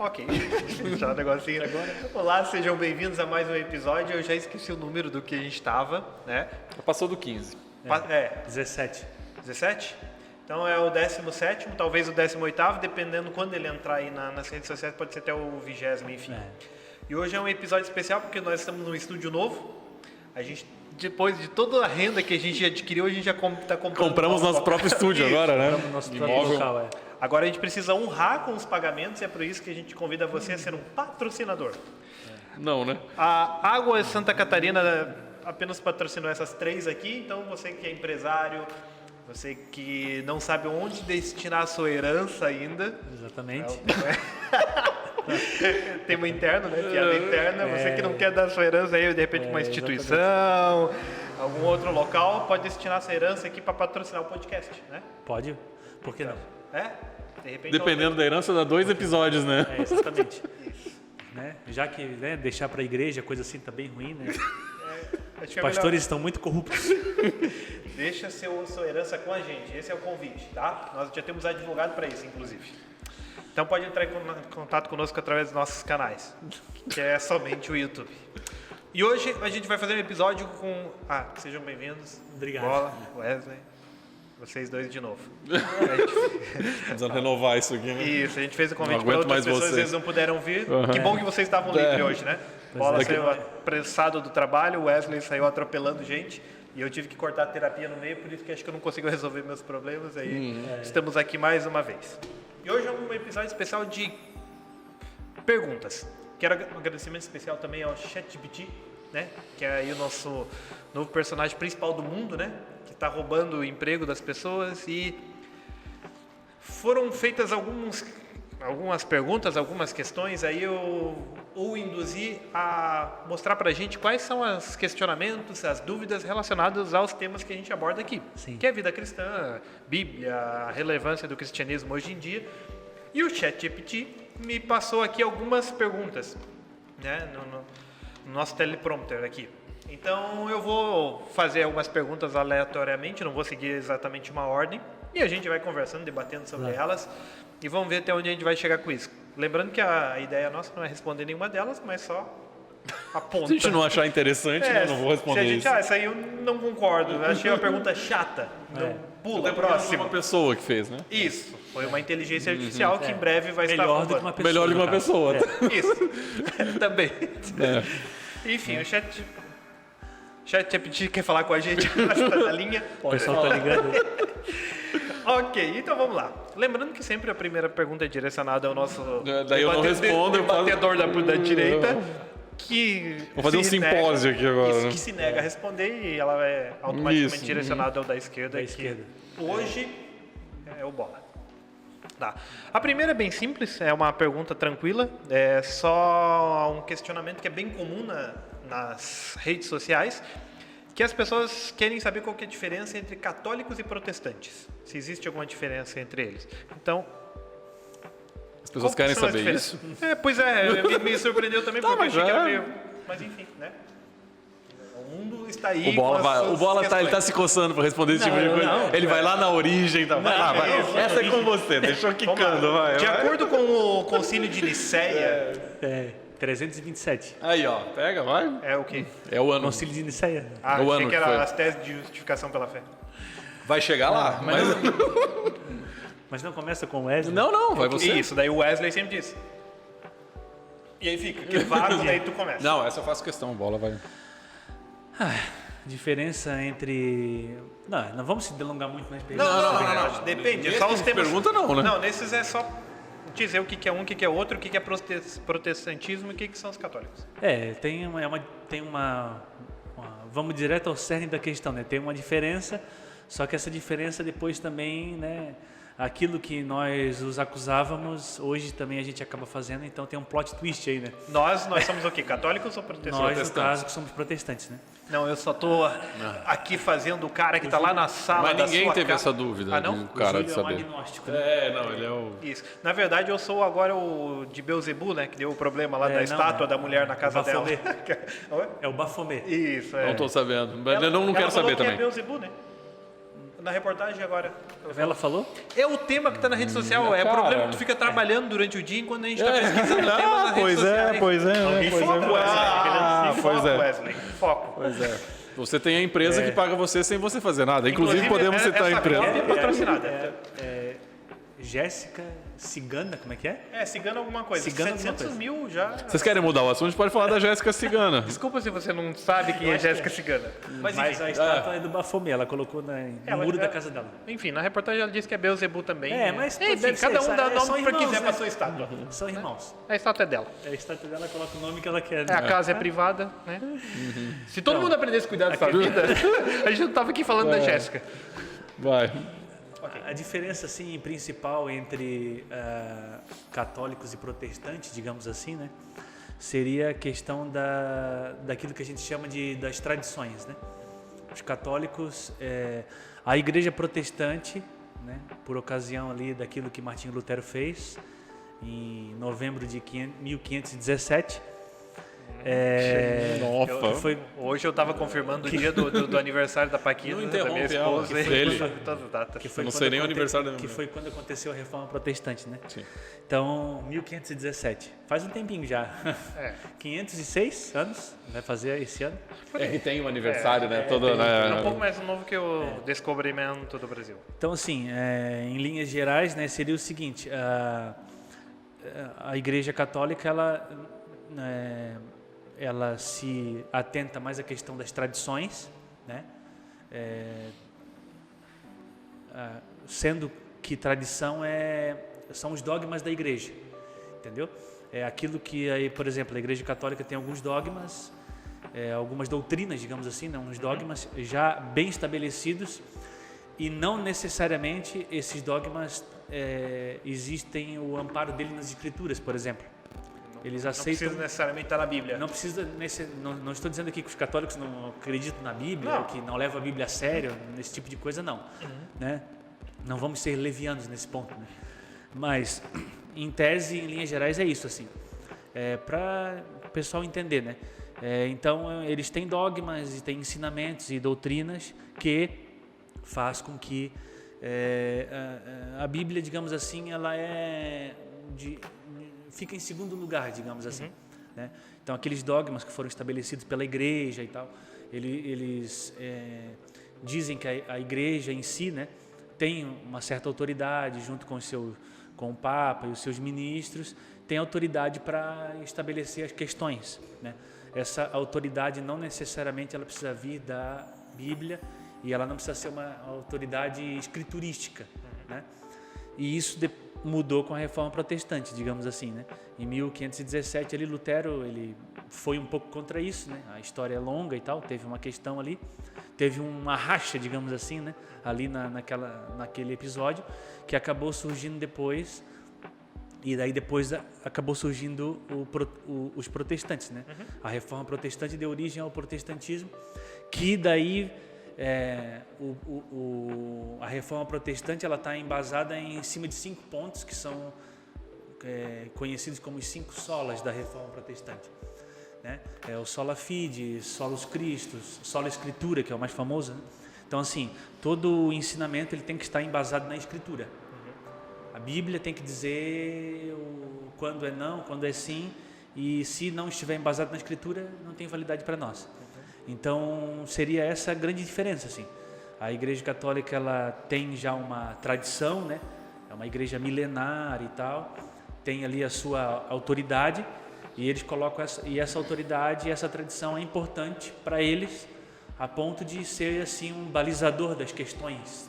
Ok, já um negocinho agora. Olá, sejam bem-vindos a mais um episódio. Eu já esqueci o número do que a gente estava, né? Passou do 15. 17. 17? Então é o 17º, talvez o 18º, dependendo quando ele entrar aí nas redes sociais, pode ser até o 20º, enfim. E hoje é um episódio especial porque nós estamos num estúdio novo. A gente, depois de toda a renda que a gente adquiriu, a gente já está comprando. Compramos nosso próprio estúdio agora, né? Nosso próprio local, Agora a gente precisa honrar com os pagamentos e é por isso que a gente convida você a ser um patrocinador. Não, né? A Água Santa Catarina apenas patrocinou essas 3 aqui, então você que é empresário, você que não sabe onde destinar a sua herança ainda. Exatamente. Tema interno, né? Piada interna. Você que não quer dar a sua herança aí, de repente, uma instituição, algum outro local, pode destinar essa herança aqui para patrocinar o podcast, né? Pode? Por que não? De repente, Dependendo da herança, dá 2 episódios, né? Exatamente. Né? Já que deixar para a igreja, coisa assim, tá bem ruim, né? Os pastores estão muito corruptos. Deixa sua herança com a gente, esse é o convite, tá? Nós já temos advogado para isso, inclusive. Então pode entrar em contato conosco através dos nossos canais, que é somente o YouTube. E hoje a gente vai fazer um episódio com... sejam bem-vindos. Obrigado. Bola, Wesley, vocês dois de novo. Precisamos renovar isso aqui, né? Isso, a gente fez o convite Não para aguento outras mais pessoas, vocês. eles não puderam vir. Que bom que vocês estavam livres hoje, né? Bola saiu apressado do trabalho, o Wesley saiu atropelando gente. E eu tive que cortar a terapia no meio, por isso que acho que eu não consigo resolver meus problemas. Aí estamos aqui mais uma vez. E hoje é um episódio especial de perguntas. Quero um agradecimento especial também ao ChatGPT, né? Que é aí o nosso novo personagem principal do mundo, né? Que está roubando o emprego das pessoas. E foram feitas algumas perguntas, algumas questões, aí eu induzi a mostrar pra gente quais são os questionamentos, as dúvidas relacionadas aos temas que a gente aborda aqui. Sim. Que é a vida cristã, Bíblia, a relevância do cristianismo hoje em dia. E o ChatGPT me passou aqui algumas perguntas, né, no nosso teleprompter aqui. Então eu vou fazer algumas perguntas aleatoriamente, não vou seguir exatamente uma ordem, e a gente vai conversando, debatendo sobre elas, e vamos ver até onde a gente vai chegar com isso. Lembrando que a ideia nossa não é responder nenhuma delas, mas só aponta. Se a gente não achar interessante, eu não vou responder isso. Essa aí eu não concordo, achei uma pergunta chata, então pula, próxima. Uma pessoa que fez, né? Isso, foi uma inteligência artificial que em breve vai estar Melhor do que uma pessoa. Melhor do que uma pessoa. Isso, também. Enfim, o ChatGPT quer falar com a gente na linha. O pessoal tá ligando aí. Ok, então vamos lá. Lembrando que sempre a primeira pergunta é direcionada ao nosso Daí eu não respondo, eu faço... debatedor da direita, que Vou fazer um simpósio aqui agora, né? que se nega a responder e ela é automaticamente direcionada ao da esquerda. Hoje é o Bola. Tá. A primeira é bem simples, é uma pergunta tranquila, é só um questionamento que é bem comum nas redes sociais, que as pessoas querem saber qual que é a diferença entre católicos e protestantes, se existe alguma diferença entre eles. Então, as pessoas querem saber isso? Pois é, me surpreendeu também, porque eu achei que era meio... Mas enfim, né? O mundo está aí. O Bola ele tá se coçando para responder esse tipo de coisa. Ele vai lá na origem, tá? Vai. Essa é com você, deixou quicando, vai. De acordo com o Concílio de Nicéia... 327. Aí, ó, pega, vai. É o quê? É o ano. Concílio de Nicéia. O ano achei que era foi. as teses de justificação pela fé. Vai chegar lá, Mas não começa com Wesley? Não, vai você. Isso, daí o Wesley sempre diz. E aí fica aquele vácuo, daí tu começa. Não, essa eu faço questão, Bola vai. Diferença entre... Não vamos se delongar muito mais. Não. Depende, é só os temas. Pergunta não, né? Não, nesses é só dizer o que é um, o que é outro, o que é protestantismo e o que são os católicos. Tem uma vamos direto ao cerne da questão, né? Tem uma diferença, só que essa diferença depois também, né? Aquilo que nós os acusávamos, hoje também a gente acaba fazendo, então tem um plot twist aí, né? Nós somos o quê? Católicos ou protestantes? Nós, no caso, que somos protestantes, né? Não, eu só tô aqui fazendo o cara que tá lá na sala Mas da ninguém sua teve casa. essa dúvida, não? o cara de é um saber. agnóstico, né? Não, ele é o... Isso. Na verdade, eu sou agora o de Beelzebub, né? Que deu o problema lá da estátua da mulher na casa dela. É o Bafomé. Isso, Não tô sabendo, mas eu não quero ela falou saber que também. É Beelzebub, né? Na reportagem agora. Ela falou? É o tema que está na rede social. É o cara. problema que tu fica trabalhando durante o dia enquanto a gente está pesquisando o tema nas redes sociais. Pois é. Wesley. Foco. Pois é. Você tem a empresa que paga você sem você fazer nada. Inclusive podemos citar a empresa. É patrocinada. Jéssica Cigana, como é que é? Cigana alguma coisa. Cigana 700 alguma mil já. Vocês querem mudar o assunto? A gente pode falar da Jéssica Cigana. Desculpa se você não sabe quem é Jéssica Cigana. Mas enfim. A estátua é do Bafomé, ela colocou no muro da casa dela. Enfim, na reportagem ela disse que é Beelzebub também. Mas enfim, deve cada ser, um dá são nome para irmãos, quiser né? para sua estátua. São irmãos. A estátua é dela. A estátua dela coloca o nome que ela quer. Né? A casa é privada, né? Se todo mundo aprendesse a cuidar dessa vida, a gente não tava aqui falando da Jéssica. Vai. A diferença assim principal entre católicos e protestantes, digamos assim, né, seria a questão daquilo que a gente chama das tradições, né? Os católicos, a Igreja Protestante, né, por ocasião ali daquilo que Martinho Lutero fez em novembro de 1517. Hoje eu estava confirmando o dia do aniversário da Paquita, da minha esposa. Que foi não sei nem o aniversário da minha Que foi quando aconteceu a Reforma Protestante, né? Sim. Então, 1517. Faz um tempinho já. 506 anos, vai fazer esse ano. que tem um aniversário, né? Todo, né? Um pouco mais novo que o descobrimento do Brasil. Então, assim, em linhas gerais, né, seria o seguinte: a Igreja Católica, ela se atenta mais à questão das tradições, né? Sendo que tradição são os dogmas da igreja, entendeu? É aquilo que, aí, por exemplo, a Igreja Católica tem alguns dogmas, algumas doutrinas, digamos assim, né? Uns dogmas já bem estabelecidos, e não necessariamente esses dogmas existem o amparo dele nas Escrituras, por exemplo. Eles aceitam. Não precisa necessariamente estar na Bíblia. Não precisa. Não estou dizendo aqui que os católicos não acreditam na Bíblia, ou que não levam a Bíblia a sério, nesse tipo de coisa, não. Né? Não vamos ser levianos nesse ponto. Né? Mas, em tese, em linhas gerais, é isso, assim. Para o pessoal entender, né? Então, eles têm dogmas, e têm ensinamentos e doutrinas que faz com que a Bíblia, digamos assim, ela fica em segundo lugar, digamos assim. Né? Então, aqueles dogmas que foram estabelecidos pela igreja e tal, eles dizem que a igreja em si, né, tem uma certa autoridade junto com o Papa e os seus ministros, tem autoridade para estabelecer as questões. Né? Essa autoridade não necessariamente ela precisa vir da Bíblia, e ela não precisa ser uma autoridade escriturística. Né? E isso mudou com a Reforma Protestante, digamos assim, né? Em 1517, ali Lutero, ele foi um pouco contra isso, né? A história é longa e tal, teve uma questão ali, teve uma racha, digamos assim, né? Ali naquele episódio, que acabou surgindo depois, e daí depois acabou surgindo os protestantes, né? A Reforma Protestante deu origem ao protestantismo, que daí a Reforma Protestante ela está embasada em cima de 5 pontos que são conhecidos como os 5 solas da Reforma Protestante, né? O sola fide, solus Christus, sola Escritura, que é o mais famoso, né? Então, assim, todo o ensinamento ele tem que estar embasado na Escritura. A Bíblia tem que dizer quando é não, quando é sim, e se não estiver embasado na Escritura, não tem validade para nós. Então, seria essa a grande diferença, assim. A Igreja Católica, ela tem já uma tradição, né? É uma igreja milenar e tal, tem ali a sua autoridade, e eles colocam essa autoridade, essa tradição é importante para eles, a ponto de ser, assim, um balizador das questões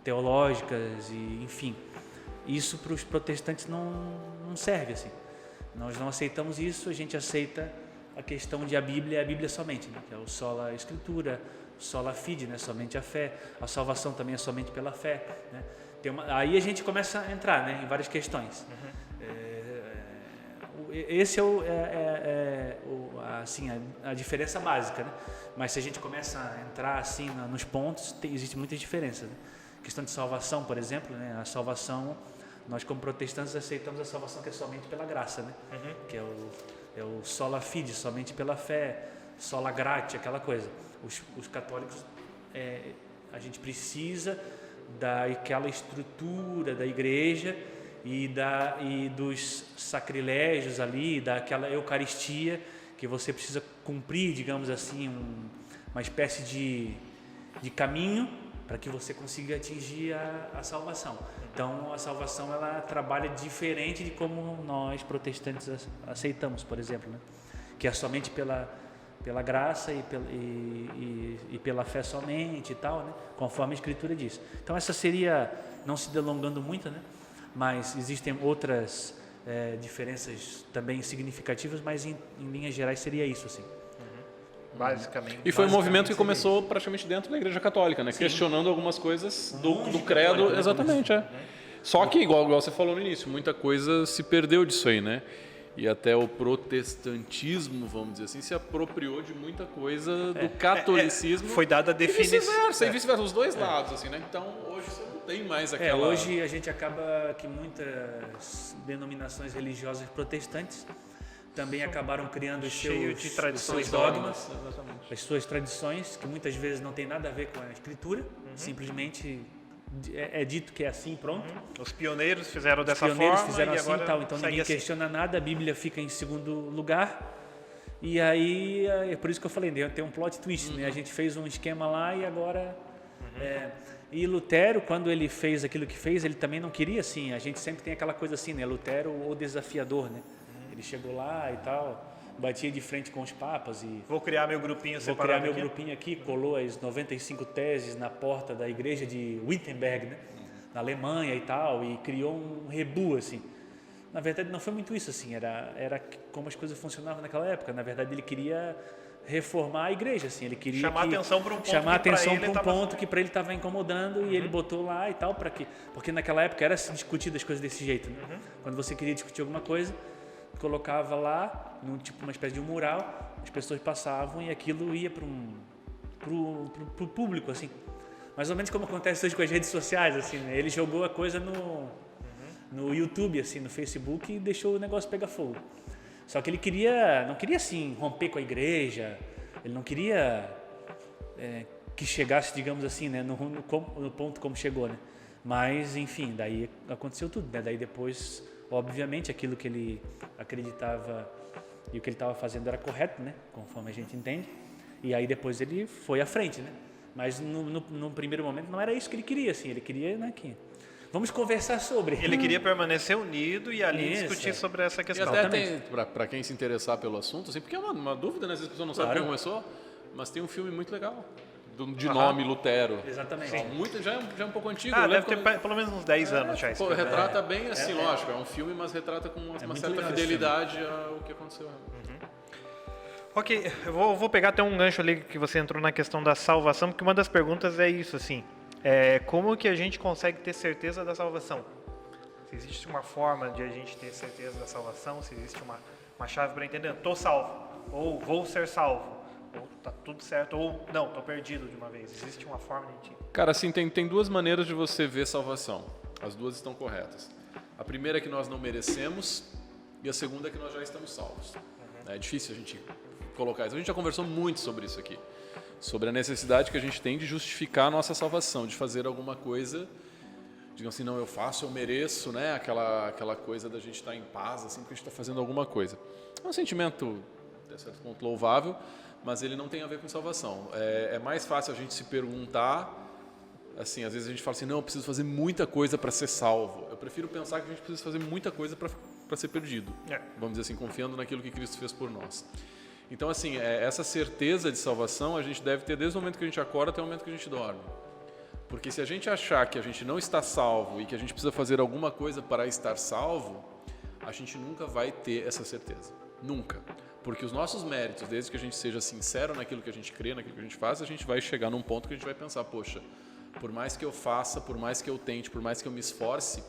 teológicas e, enfim. Isso para os protestantes não serve, assim. Nós não aceitamos isso, a gente aceita a questão de a Bíblia somente, né? Que é o sola Escritura, sola fide, né? Somente a fé, a salvação também é somente pela fé, né? Aí a gente começa a entrar, né, em várias questões. Esse assim, a diferença básica, né? Mas se a gente começa a entrar assim nos pontos, existe muita diferença, né? Questão de salvação, por exemplo, né? A salvação, nós como protestantes aceitamos a salvação que é somente pela graça, né? Que é o sola fide, somente pela fé, sola gratia, aquela coisa. Os católicos, A gente precisa daquela estrutura da igreja e dos sacrilégios ali, daquela Eucaristia que você precisa cumprir, digamos assim, uma espécie de caminho para que você consiga atingir a salvação. Então, a salvação ela trabalha diferente de como nós protestantes aceitamos, por exemplo, né? Que é somente pela graça e pela fé somente e tal, né? Conforme a Escritura diz. Então, essa seria, não se delongando muito, né? Mas existem outras diferenças também significativas, mas em linhas gerais seria isso, assim. Basicamente. E foi um movimento que começou praticamente dentro da Igreja Católica, né? Questionando algumas coisas do credo. Católico, exatamente, Só que, igual você falou no início, muita coisa se perdeu disso aí, né? E até o protestantismo, vamos dizer assim, se apropriou de muita coisa do catolicismo. Foi dada a definição. E vice-versa, os dois lados, assim, né? Então, hoje você não tem mais aquela... Hoje a gente acaba que muitas denominações religiosas protestantes também acabaram criando os seus dogmas, as suas tradições, que muitas vezes não tem nada a ver com a Escritura, simplesmente é dito que é assim, pronto. Os pioneiros fizeram dessa forma. Os pioneiros fizeram e assim agora e tal, então ninguém questiona nada, a Bíblia fica em segundo lugar. E aí, é por isso que eu falei, tem um plot twist, né? A gente fez um esquema lá e agora... E Lutero, quando ele fez aquilo que fez, ele também não queria assim, a gente sempre tem aquela coisa assim, né? Lutero, o desafiador, né? Ele chegou lá e tal, batia de frente com os papas e... Vou criar meu grupinho separado. Vou criar meu grupinho aqui, colou as 95 teses na porta da igreja de Wittenberg, né? Na Alemanha e tal, e criou um rebu, assim. Na verdade, não foi muito isso, assim, era como as coisas funcionavam naquela época. Na verdade, ele queria reformar a igreja, assim, ele queria chamar atenção para um ponto que para ele estava incomodando e ele botou lá e tal, para quê? Porque naquela época era se discutir as coisas desse jeito, né? Quando você queria discutir alguma coisa, colocava lá, tipo uma espécie de um mural, as pessoas passavam e aquilo ia para o público, assim. Mais ou menos como acontece hoje com as redes sociais, assim, né? Ele jogou a coisa no YouTube, assim, no Facebook e deixou o negócio pegar fogo. Só que ele não queria assim, romper com a igreja, ele não queria que chegasse, digamos assim, né, no ponto como chegou, né? Mas, enfim, daí aconteceu tudo, né? Daí depois... Obviamente, aquilo que ele acreditava e o que ele estava fazendo era correto, né? Conforme a gente entende. E aí depois ele foi à frente, né? Mas no primeiro momento não era isso que ele queria, assim. Ele queria, né, que vamos conversar sobre. Ele queria permanecer unido e ali discutir sobre essa questão. E até tem, para quem se interessar pelo assunto, assim, porque é uma dúvida, né? Às vezes a pessoa não sabe como começou, mas tem um filme muito legal. De nome Lutero. Exatamente. Já é um pouco antigo. Deve ter pelo menos uns 10 anos já. Retrata bem assim, lógico, é um filme, mas retrata com uma certa fidelidade ao que aconteceu. Ok, eu vou pegar até um gancho ali que você entrou na questão da salvação, porque uma das perguntas é isso, assim, como que a gente consegue ter certeza da salvação? Se existe uma forma de a gente ter certeza da salvação, se existe uma chave para entender, estou salvo, ou vou ser salvo, ou tá tudo certo, ou não, estou perdido de uma vez. Existe uma forma de... Cara, assim, tem duas maneiras de você ver salvação. As duas estão corretas. A primeira é que nós não merecemos e a segunda é que nós já estamos salvos. É difícil a gente colocar isso. A gente já conversou muito sobre isso aqui. Sobre a necessidade que a gente tem de justificar a nossa salvação, de fazer alguma coisa, digamos assim, não, eu faço, eu mereço, né? Aquela coisa da gente estar em paz, assim, porque a gente está fazendo alguma coisa. É um sentimento, de certo ponto, louvável, mas ele não tem a ver com salvação. É mais fácil a gente se perguntar, assim, às vezes a gente fala assim, não, eu preciso fazer muita coisa para ser salvo. Eu prefiro pensar que a gente precisa fazer muita coisa para ser perdido. Vamos dizer assim, confiando naquilo que Cristo fez por nós. Então, assim, essa certeza de salvação a gente deve ter desde o momento que a gente acorda até o momento que a gente dorme. Porque se a gente achar que a gente não está salvo e que a gente precisa fazer alguma coisa para estar salvo, a gente nunca vai ter essa certeza. Nunca. Porque os nossos méritos, desde que a gente seja sincero naquilo que a gente crê, naquilo que a gente faz, a gente vai chegar num ponto que a gente vai pensar, poxa, por mais que eu faça, por mais que eu tente, por mais que eu me esforce,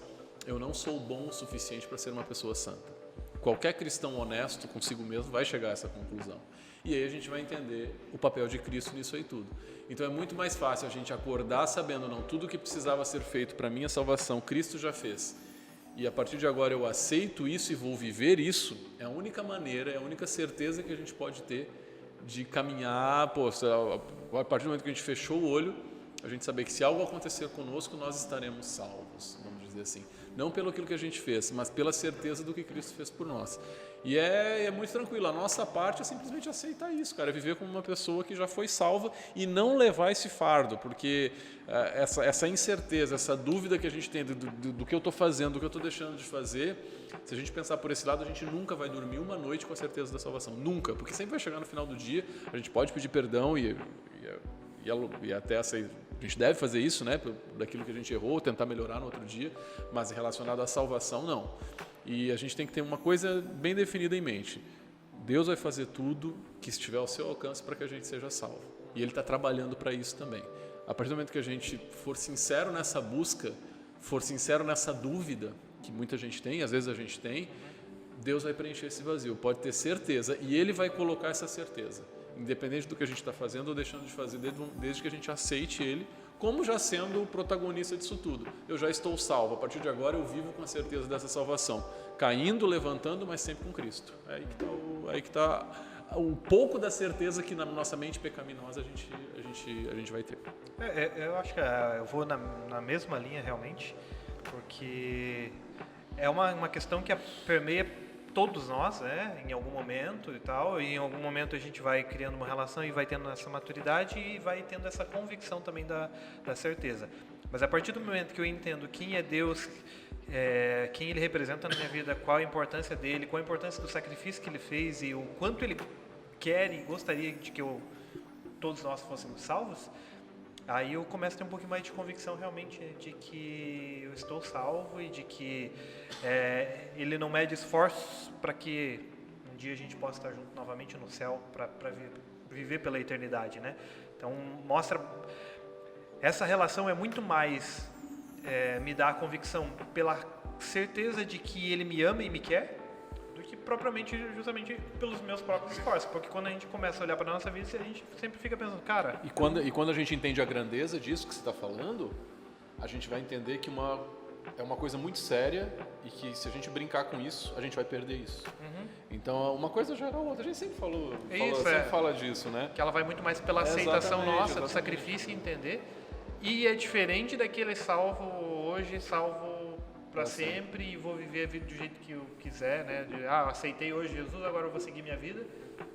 eu não sou bom o suficiente para ser uma pessoa santa. Qualquer cristão honesto consigo mesmo vai chegar a essa conclusão. E aí a gente vai entender o papel de Cristo nisso aí tudo. Então é muito mais fácil a gente acordar sabendo, não, tudo o que precisava ser feito para a minha salvação, Cristo já fez. E a partir de agora eu aceito isso e vou viver isso, é a única maneira, é a única certeza que a gente pode ter de caminhar, a partir do momento que a gente fechou o olho, a gente saber que se algo acontecer conosco, nós estaremos salvos, vamos dizer assim. Não pelo aquilo que a gente fez, mas pela certeza do que Cristo fez por nós. E é muito tranquilo, a nossa parte é simplesmente aceitar isso, cara, é viver como uma pessoa que já foi salva e não levar esse fardo, porque essa incerteza, essa dúvida que a gente tem do que eu estou fazendo, do que eu estou deixando de fazer, se a gente pensar por esse lado, a gente nunca vai dormir uma noite com a certeza da salvação, nunca, porque sempre vai chegar no final do dia, a gente pode pedir perdão e até a gente deve fazer isso, né, daquilo que a gente errou, tentar melhorar no outro dia, mas relacionado à salvação, não. E a gente tem que ter uma coisa bem definida em mente. Deus vai fazer tudo que estiver ao seu alcance para que a gente seja salvo. E Ele está trabalhando para isso também. A partir do momento que a gente for sincero nessa busca, for sincero nessa dúvida, que muita gente tem, às vezes a gente tem, Deus vai preencher esse vazio, pode ter certeza, e Ele vai colocar essa certeza. Independente do que a gente está fazendo ou deixando de fazer, desde que a gente aceite Ele, como já sendo o protagonista disso tudo. Eu já estou salvo, a partir de agora eu vivo com a certeza dessa salvação, caindo, levantando, mas sempre com Cristo. É aí que está o pouco da certeza que na nossa mente pecaminosa a gente vai ter. Eu acho que eu vou na mesma linha realmente, porque é uma questão que permeia todos nós, né, em algum momento e tal, e em algum momento a gente vai criando uma relação e vai tendo essa maturidade e vai tendo essa convicção também da certeza. Mas a partir do momento que eu entendo quem é Deus, quem Ele representa na minha vida, qual a importância dele, qual a importância do sacrifício que Ele fez e o quanto Ele quer e gostaria de que todos nós fôssemos salvos, aí eu começo a ter um pouquinho mais de convicção realmente de que eu estou salvo e de que Ele não mede esforços para que um dia a gente possa estar junto novamente no céu para viver pela eternidade, né? Então mostra essa relação é muito mais me dá a convicção pela certeza de que Ele me ama e me quer do que propriamente justamente pelos meus próprios esforços, porque quando a gente começa a olhar para a nossa vida, a gente sempre fica pensando, cara... E quando a gente entende a grandeza disso que você está falando, a gente vai entender que é uma coisa muito séria e que se a gente brincar com isso, a gente vai perder isso. Uhum. Então, uma coisa gera a outra. A gente sempre fala disso, né? Que ela vai muito mais pela aceitação nossa, do sacrifício e entender. E é diferente daquele salvo hoje, salvo para sempre e vou viver a vida do jeito que eu quiser, né? Aceitei hoje Jesus, agora eu vou seguir minha vida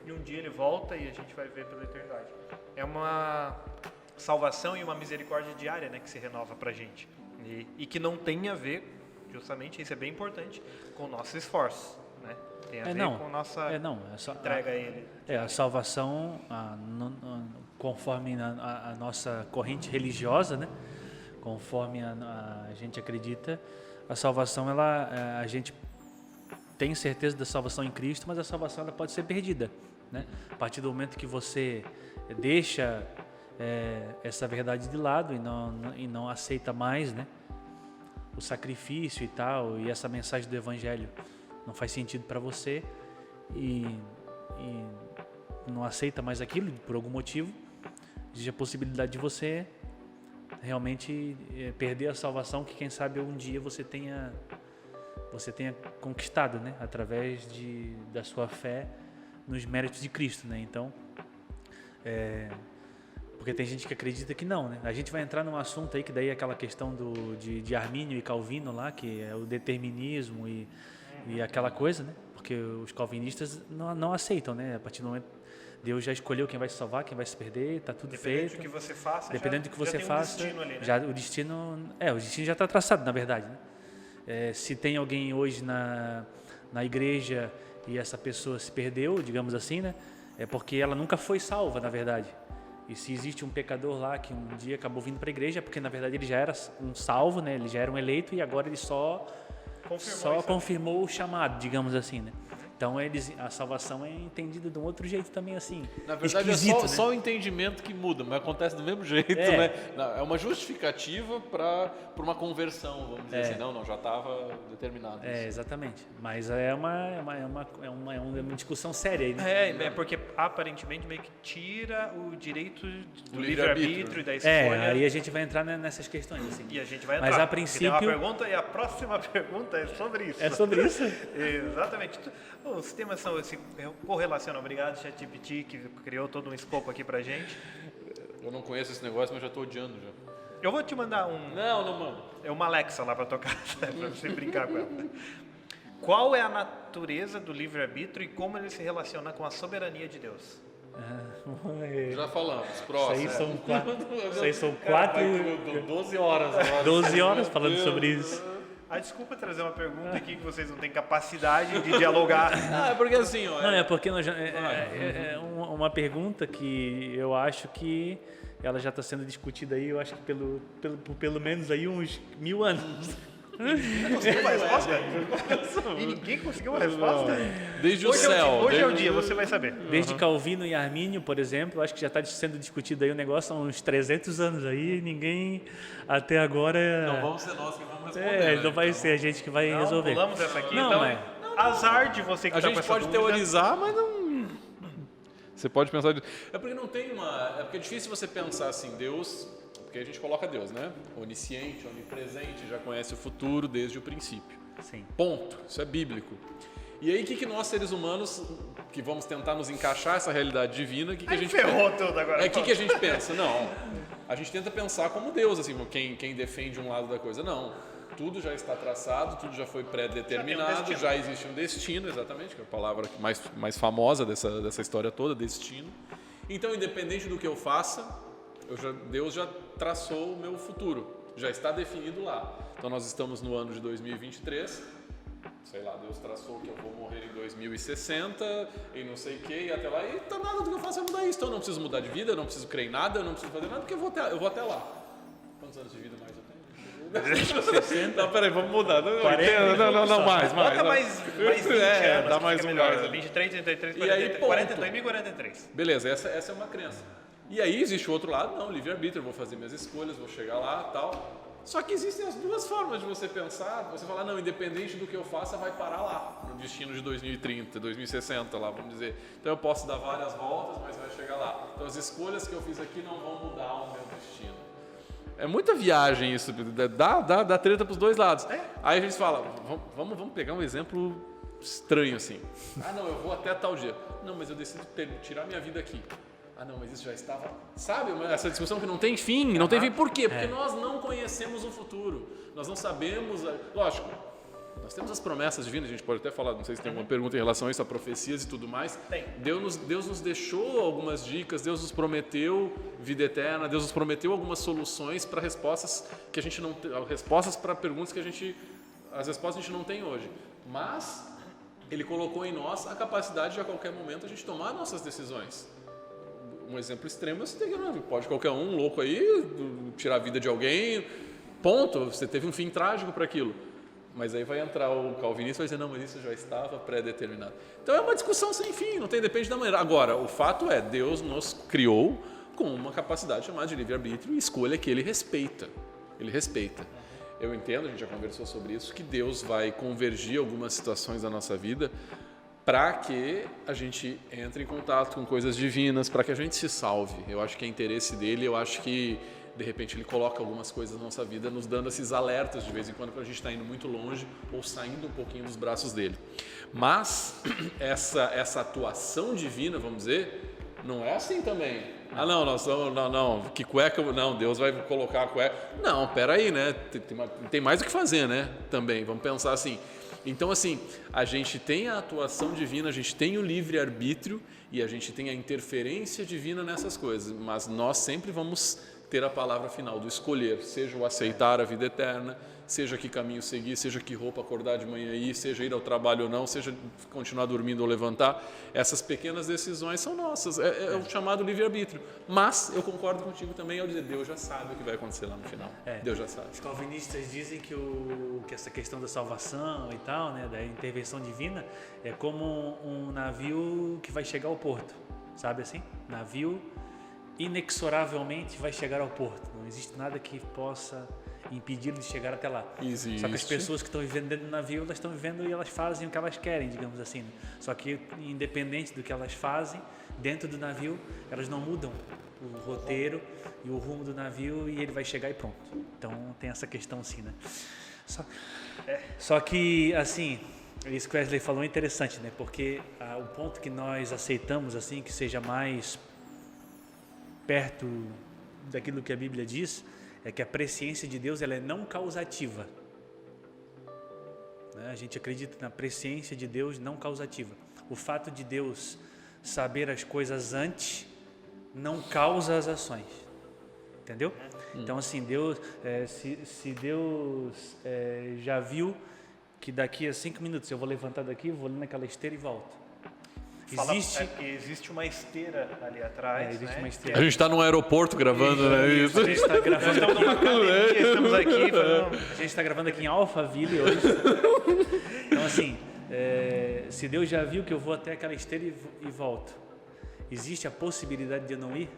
e um dia Ele volta e a gente vai viver pela eternidade. É uma salvação e uma misericórdia diária, né, que se renova para a gente e que não tem a ver, justamente, isso é bem importante, com nossos esforços, né? Tem a ver com nossa entrega a Ele. A salvação, conforme a nossa corrente religiosa, né? Conforme a gente acredita, a salvação, a gente tem certeza da salvação em Cristo, mas a salvação ela pode ser perdida, né? A partir do momento que você deixa essa verdade de lado e não aceita mais, né, o sacrifício e tal, e essa mensagem do Evangelho não faz sentido para você e não aceita mais aquilo por algum motivo, existe a possibilidade de você realmente perder a salvação que quem sabe um dia você tenha conquistado, né, através da sua fé nos méritos de Cristo, né? Então, porque tem gente que acredita que não, né? A gente vai entrar num assunto aí que daí é aquela questão de Armínio e Calvino lá, que é o determinismo e aquela coisa, né? Porque os calvinistas não aceitam, né? A partir do momento Deus já escolheu quem vai se salvar, quem vai se perder, tá tudo feito. Dependendo do que você faça, dependendo do que você faça, tem um destino ali, né? já o destino já está traçado, na verdade, né? Se tem alguém hoje na igreja e essa pessoa se perdeu, digamos assim, né? É porque ela nunca foi salva, na verdade. E se existe um pecador lá que um dia acabou vindo para a igreja, é porque na verdade ele já era um salvo, né? Ele já era um eleito e agora ele só confirmou o chamado, digamos assim, né? Então a salvação é entendida de um outro jeito também, assim. Na verdade é só o entendimento que muda, mas acontece do mesmo jeito, né? É uma justificativa para uma conversão, vamos dizer assim. Não, já estava determinado. Isso. Exatamente. Mas é uma discussão séria aí, né? Porque aparentemente meio que tira o direito do livre-arbítrio e da escolha. Aí a gente vai entrar nessas questões, assim. E a gente vai entrar. Mas a princípio... Tem uma pergunta e a próxima pergunta é sobre isso. É sobre isso? Exatamente. Os temas são correlacionam. Obrigado, ChatGPT, que criou todo um escopo aqui pra gente. Eu não conheço esse negócio, mas já estou odiando já. Eu vou te mandar Não mano. é uma Alexa lá para tocar, né, para você brincar com ela. Qual é a natureza do livre-arbítrio e como ele se relaciona com a soberania de Deus? Já falamos, Isso próximo. aí são 4, 12 horas agora. 12 horas falando sobre isso. Desculpa trazer uma pergunta aqui que vocês não têm capacidade de dialogar. É porque assim, ó. Não, é porque é uma pergunta que eu acho que ela já está sendo discutida aí, eu acho que por pelo menos aí uns 1000 anos. Conseguiu uma resposta? E ninguém conseguiu uma resposta? Desde o céu. Hoje é o dia, você vai saber. Desde Calvino e Armínio, por exemplo, acho que já está sendo discutido aí o negócio há uns 300 anos aí, ninguém até agora... Não vamos ser nós que vamos responder. não vai ser a gente que vai resolver. Pulamos essa aqui, Não, então mas- azar de você que A está com gente essa pode dúvida. teorizar, mas não. Você pode pensar. É porque não tem uma. É porque é difícil você pensar assim, Deus. Porque a gente coloca Deus, né? Onisciente, onipresente, já conhece o futuro desde o princípio. Sim. Ponto. Isso é bíblico. E aí, o que nós, seres humanos, que vamos tentar nos encaixar essa realidade divina, o que a gente Ferrou tudo agora. É que a gente pensa? Não. A gente tenta pensar como Deus, assim, quem defende um lado da coisa. Não. Tudo já está traçado, tudo já foi pré-determinado, já existe um destino, exatamente, que é a palavra mais famosa dessa história toda, destino. Então, independente do que eu faça, Deus já traçou o meu futuro, já está definido lá. Então, nós estamos no ano de 2023, sei lá, Deus traçou que eu vou morrer em 2060 e não sei o que, e até lá, e tá nada do que eu faço é mudar isso. Então, eu não preciso mudar de vida, eu não preciso crer em nada, eu não preciso fazer nada, porque eu vou até lá. Quantos anos de vida mais eu tenho? 60? Não, peraí, vamos mudar. 40, não, mais. Bota mais 20 anos, dá que mais fica um melhor. gás. 23, 33, E aí, 40, ponto. 2043. Beleza, essa é uma crença. E aí existe o outro lado, não, livre-arbítrio, eu vou fazer minhas escolhas, vou chegar lá e tal. Só que existem as duas formas de você pensar, você falar, não, independente do que eu faça, vai parar lá, no destino de 2030, 2060 lá, vamos dizer. Então eu posso dar várias voltas, mas vai chegar lá. Então as escolhas que eu fiz aqui não vão mudar o meu destino. É muita viagem isso, dá treta pros dois lados. Aí a gente fala, vamos pegar um exemplo estranho assim. Ah, não, eu vou até tal dia. Não, mas eu decido tirar minha vida aqui. Ah, não, mas isso já estava... Sabe, essa discussão que não tem fim, não tem fim. Por quê? Porque nós não conhecemos o futuro. Nós não sabemos... Lógico, nós temos as promessas divinas, a gente pode até falar, não sei se tem alguma pergunta em relação a isso, a profecias e tudo mais. Tem. Deus nos deixou algumas dicas, Deus nos prometeu vida eterna, Deus nos prometeu algumas soluções para respostas que a gente não tem, respostas para perguntas que as respostas a gente não tem hoje. Mas Ele colocou em nós a capacidade de a qualquer momento a gente tomar nossas decisões. Um exemplo extremo é você ter que, pode qualquer um louco aí tirar a vida de alguém, ponto, você teve um fim trágico para aquilo. Mas aí vai entrar o calvinista e vai dizer, não, mas isso já estava pré-determinado. Então é uma discussão sem fim, não tem, depende da maneira. Agora, o fato é, Deus nos criou com uma capacidade chamada de livre-arbítrio e escolha que Ele respeita. Ele respeita. Eu entendo, a gente já conversou sobre isso, que Deus vai convergir algumas situações da nossa vida para que a gente entre em contato com coisas divinas, para que a gente se salve. Eu acho que é interesse dele, eu acho que de repente ele coloca algumas coisas na nossa vida, nos dando esses alertas de vez em quando, quando a gente está indo muito longe ou saindo um pouquinho dos braços dele. Mas essa atuação divina, vamos dizer, não é assim também. Ah, não, que cueca, não, Deus vai colocar a cueca. Não, peraí, né? Tem mais o que fazer, né? Também, vamos pensar assim. Então, assim, a gente tem a atuação divina, a gente tem o livre-arbítrio e a gente tem a interferência divina nessas coisas, mas nós sempre vamos ter a palavra final do escolher, seja o aceitar a vida eterna, seja que caminho seguir, seja que roupa acordar de manhã ir, seja ir ao trabalho ou não, seja continuar dormindo ou levantar. Essas pequenas decisões são nossas, é o chamado livre-arbítrio. Mas eu concordo contigo também ao dizer, Deus já sabe o que vai acontecer lá no final. Deus já sabe. Os calvinistas dizem que essa questão da salvação e tal, né, da intervenção divina, é como um navio que vai chegar ao porto, sabe assim? Navio inexoravelmente vai chegar ao porto. Não existe nada que possa impedi-lo de chegar até lá. Existe. Só que as pessoas que estão vivendo dentro do navio, elas estão vivendo e elas fazem o que elas querem, digamos assim. Né? Só que independente do que elas fazem, dentro do navio, elas não mudam o roteiro e o rumo do navio e ele vai chegar e pronto. Então tem essa questão assim, né? Só que, assim, isso que o Wesley falou é interessante, né? Porque o ponto que nós aceitamos, assim, que seja mais perto daquilo que a Bíblia diz é que a presciência de Deus ela é não causativa. Né? A gente acredita na presciência de Deus não causativa. O fato de Deus saber as coisas antes não causa as ações. Entendeu? Então, assim, Deus, se Deus já viu que daqui a 5 minutos eu vou levantar daqui, vou ali naquela esteira e volto. Existe uma esteira ali atrás. Existe né? uma esteira. A gente está num aeroporto gravando, né? Isso. A gente está gravando, Estamos numa academia, estamos aqui. a gente está gravando aqui em Alphaville hoje. Então, assim, se Deus já viu que eu vou até aquela esteira e volto, existe a possibilidade de eu não ir?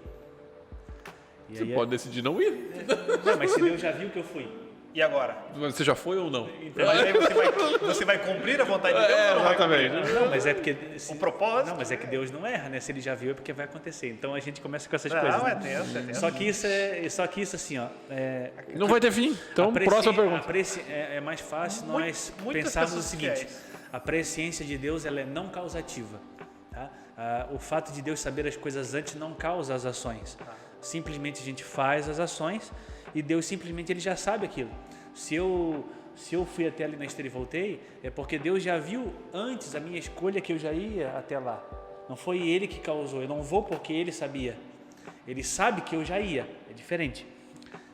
E Você aí pode decidir não ir. Não, mas se Deus já viu que eu fui. E agora? Você já foi ou não? Mas aí você vai cumprir a vontade de Deus ou não vai cumprir? Não, mas é porque... O propósito? Não, mas é que Deus não erra, né? Se Ele já viu é porque vai acontecer. Então a gente começa com essas Não, coisas. é né? tenso, é tenso. Só que isso assim, ó... Não vai ter fim. Então, próxima pergunta. É mais fácil nós muitas pensarmos o pessoas seguinte: querem. a presciência de Deus ela é não causativa. Tá? O fato de Deus saber as coisas antes não causa as ações. Simplesmente a gente faz as ações e Deus simplesmente Ele já sabe aquilo. Se eu fui até ali na esteira e voltei, é porque Deus já viu antes a minha escolha que eu já ia até lá. Não foi Ele que causou. Eu não vou porque Ele sabia. Ele sabe que eu já ia. É diferente.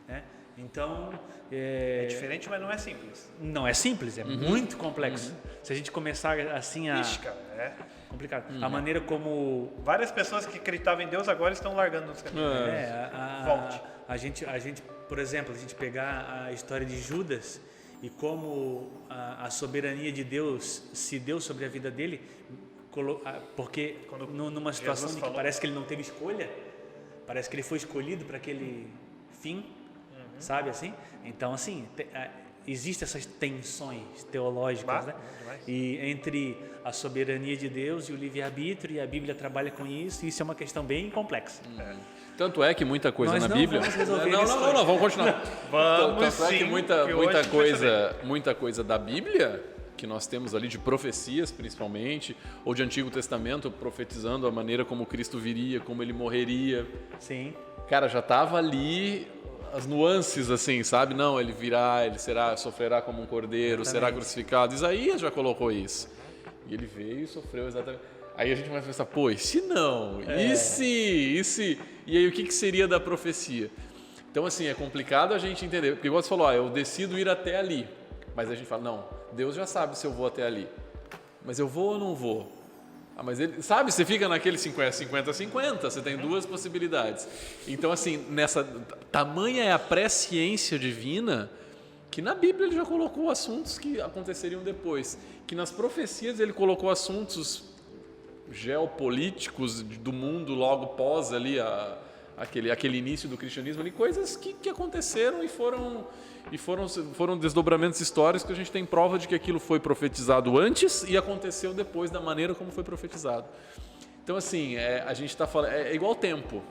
Né? Então... É diferente, mas não é simples. Não é simples, é muito complexo. Se a gente começar assim a... Ixi, cara, complicado. A maneira como... Várias pessoas que acreditavam em Deus agora estão largando os caminhos. Volte. A gente, por exemplo, a gente pegar a história de Judas e como a soberania de Deus se deu sobre a vida dele, porque numa situação Jesus em que falou. parece que ele não teve escolha, parece que ele foi escolhido para aquele fim, sabe assim? Então, assim, existem essas tensões teológicas, né? Demais. E entre a soberania de Deus e o livre-arbítrio, e a Bíblia trabalha com isso, e isso é uma questão bem complexa. Tanto é que muita coisa Nós na não Bíblia... vamos resolver não, isso não, hoje. vamos continuar. Vamos Tanto é que sim, muita que hoje a gente vai muita coisa da Bíblia que nós temos ali de profecias, principalmente, ou de Antigo Testamento, profetizando a maneira como Cristo viria, como Ele morreria. Sim. Cara, já estava ali as nuances, assim, sabe? Não, Ele virá, Ele sofrerá como um cordeiro, será crucificado. Isaías já colocou isso. E Ele veio e sofreu exatamente... Aí a gente vai pensar, pô, e se não? E se? E aí o que seria da profecia? Então, assim, é complicado a gente entender. Porque igual você falou, eu decido ir até ali. Mas a gente fala, não, Deus já sabe se eu vou até ali. Mas eu vou ou não vou? Mas Ele sabe, você fica naquele 50-50, você tem duas possibilidades. Então, assim, tamanha é a presciência divina que na Bíblia Ele já colocou assuntos que aconteceriam depois. Que nas profecias Ele colocou assuntos geopolíticos do mundo logo pós ali aquele início do cristianismo ali, coisas que aconteceram e foram desdobramentos históricos que a gente tem prova de que aquilo foi profetizado antes e aconteceu depois da maneira como foi profetizado. Então, assim, a gente está falando, é igual tempo.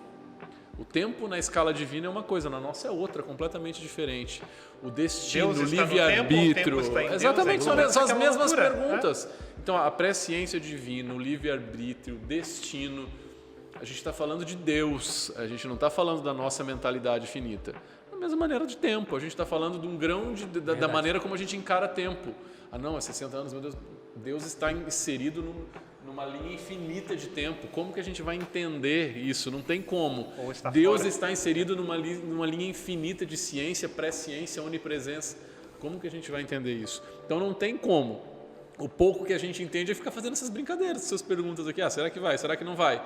O tempo na escala divina é uma coisa, na nossa é outra, completamente diferente. O destino, o livre-arbítrio. Exatamente, são as mesmas perguntas. Então, a presciência divina, o livre-arbítrio, o destino. A gente está falando de Deus, a gente não está falando da nossa mentalidade finita. Da mesma maneira de tempo, a gente está falando de um grão da maneira como a gente encara tempo. Ah, não, é 60 anos, meu Deus. Deus está inserido numa linha infinita de tempo. Como que a gente vai entender isso? Não tem como. Deus está inserido numa linha infinita de ciência, pré-ciência, onipresença. Como que a gente vai entender isso? Então não tem como. O pouco que a gente entende é ficar fazendo essas brincadeiras, essas perguntas aqui. Será que vai? Será que não vai?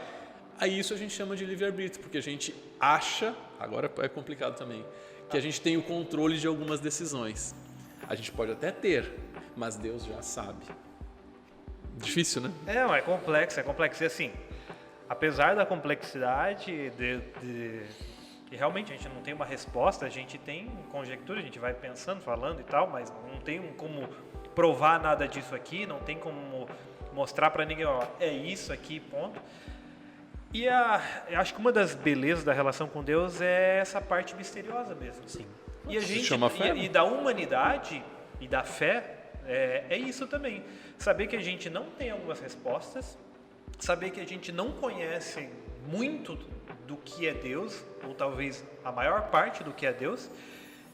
Aí isso a gente chama de livre-arbítrio, porque a gente acha, agora é complicado também, que a gente tem o controle de algumas decisões. A gente pode até ter, mas Deus já sabe. Difícil, né? É complexo. E assim, apesar da complexidade que realmente a gente não tem uma resposta, a gente tem conjectura, a gente vai pensando, falando e tal, mas não tem como provar nada disso aqui, não tem como mostrar para ninguém, é isso aqui, ponto. E eu acho que uma das belezas da relação com Deus é essa parte misteriosa mesmo. Sim. E a gente chama fé, e da humanidade e da fé é isso também. Saber que a gente não tem algumas respostas, saber que a gente não conhece muito do que é Deus, ou talvez a maior parte do que é Deus,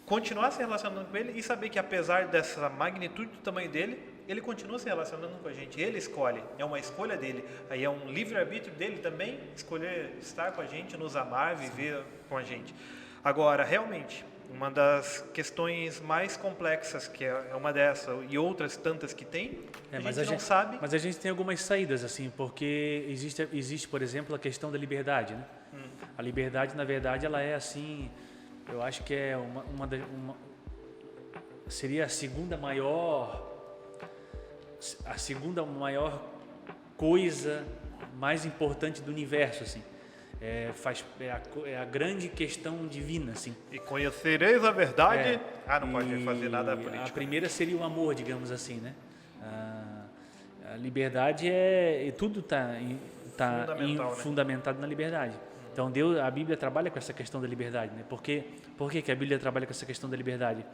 continuar se relacionando com Ele e saber que apesar dessa magnitude do tamanho dele, Ele continua se relacionando com a gente, Ele escolhe, é uma escolha dele, aí é um livre-arbítrio dele também, escolher estar com a gente, nos amar, viver com a gente. Agora, realmente, uma das questões mais complexas, que é uma dessas e outras tantas que tem, a gente não sabe. Mas a gente tem algumas saídas, assim, porque existe, por exemplo, a questão da liberdade, né? A liberdade, na verdade, ela é assim, eu acho que é seria a segunda maior coisa mais importante do universo, assim. É a grande questão divina, assim. E conhecereis a verdade. Não pode fazer nada político. A primeira seria o amor, digamos assim, né? A liberdade tudo está fundamentado na liberdade. Então a Bíblia trabalha com essa questão da liberdade, né? Por que a Bíblia trabalha com essa questão da liberdade?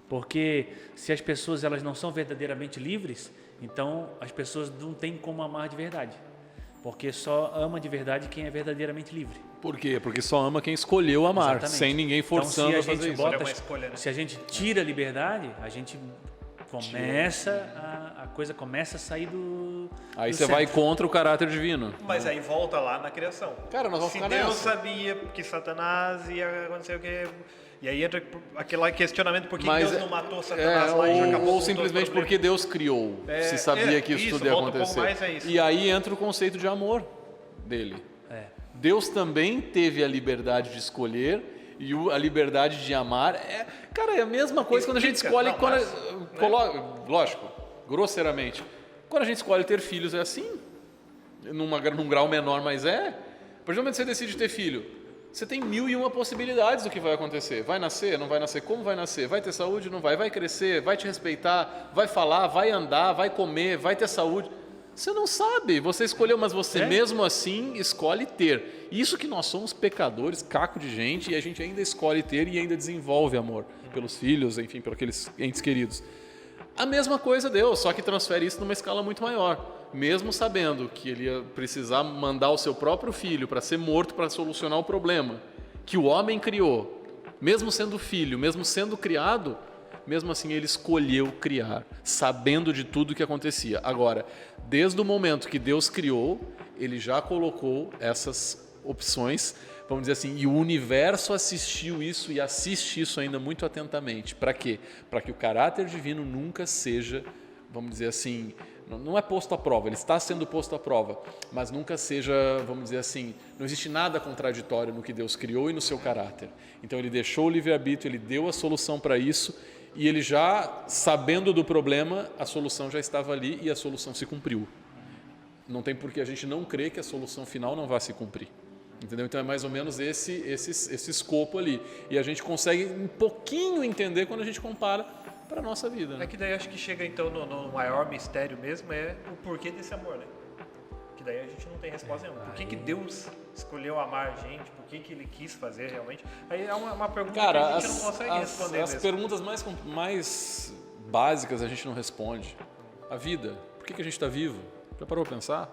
Porque se as pessoas elas não são verdadeiramente livres, então as pessoas não têm como amar de verdade. Porque só ama de verdade quem é verdadeiramente livre. Por quê? Porque só ama quem escolheu amar, exatamente, sem ninguém forçando então, a fazer isso. É uma escolha, né? Se a gente tira a liberdade, a gente a coisa começa a sair do Aí do você centro. vai contra o caráter divino. Mas aí volta lá na criação. Cara, nós vamos Se ficar Deus nessa. sabia que Satanás ia acontecer o quê? E aí entra aquele questionamento por que Mas Deus não matou Satanás lá e já acabou ou com simplesmente todo o porque Deus criou, se sabia que isso tudo ia volta um pouco acontecer. mais a isso. E aí entra o conceito de amor dele. Deus também teve a liberdade de escolher e a liberdade de amar. Cara, é a mesma coisa quando a gente escolhe. Lógico, grosseiramente. Quando a gente escolhe ter filhos é assim, num grau menor, mas é. A partir do momento que você decide ter filho, você tem 1001 possibilidades do que vai acontecer. Vai nascer, não vai nascer, como vai nascer? Vai ter saúde, não vai? Vai crescer, vai te respeitar, vai falar, vai andar, vai comer, vai ter saúde. Você não sabe, você escolheu, mas você mesmo assim escolhe ter. Isso que nós somos pecadores, caco de gente, e a gente ainda escolhe ter e ainda desenvolve amor pelos filhos, enfim, por aqueles entes queridos. A mesma coisa Deus, só que transfere isso numa escala muito maior. Mesmo sabendo que ele ia precisar mandar o seu próprio filho para ser morto para solucionar o problema que o homem criou, mesmo sendo filho, mesmo sendo criado, mesmo assim ele escolheu criar, sabendo de tudo o que acontecia. Agora, desde o momento que Deus criou, ele já colocou essas opções, vamos dizer assim, e o universo assistiu isso e assiste isso ainda muito atentamente. Para quê? Para que o caráter divino nunca seja, vamos dizer assim, não é posto à prova, ele está sendo posto à prova, mas nunca seja, vamos dizer assim, não existe nada contraditório no que Deus criou e no seu caráter. Então ele deixou o livre-arbítrio, ele deu a solução para isso, e ele já, sabendo do problema, a solução já estava ali e a solução se cumpriu. Não tem por que a gente não crer que a solução final não vai se cumprir. Entendeu? Então é mais ou menos esse escopo ali. E a gente consegue um pouquinho entender quando a gente compara para a nossa vida. Né? É que daí acho que chega então no maior mistério mesmo, é o porquê desse amor, né? Que daí a gente não tem resposta nenhuma. Por que Deus escolheu amar a gente? Por que ele quis fazer realmente? Aí é uma pergunta que a gente não consegue responder as mesmo. perguntas mais básicas a gente não responde. A vida. Por que a gente está vivo? Já parou para pensar?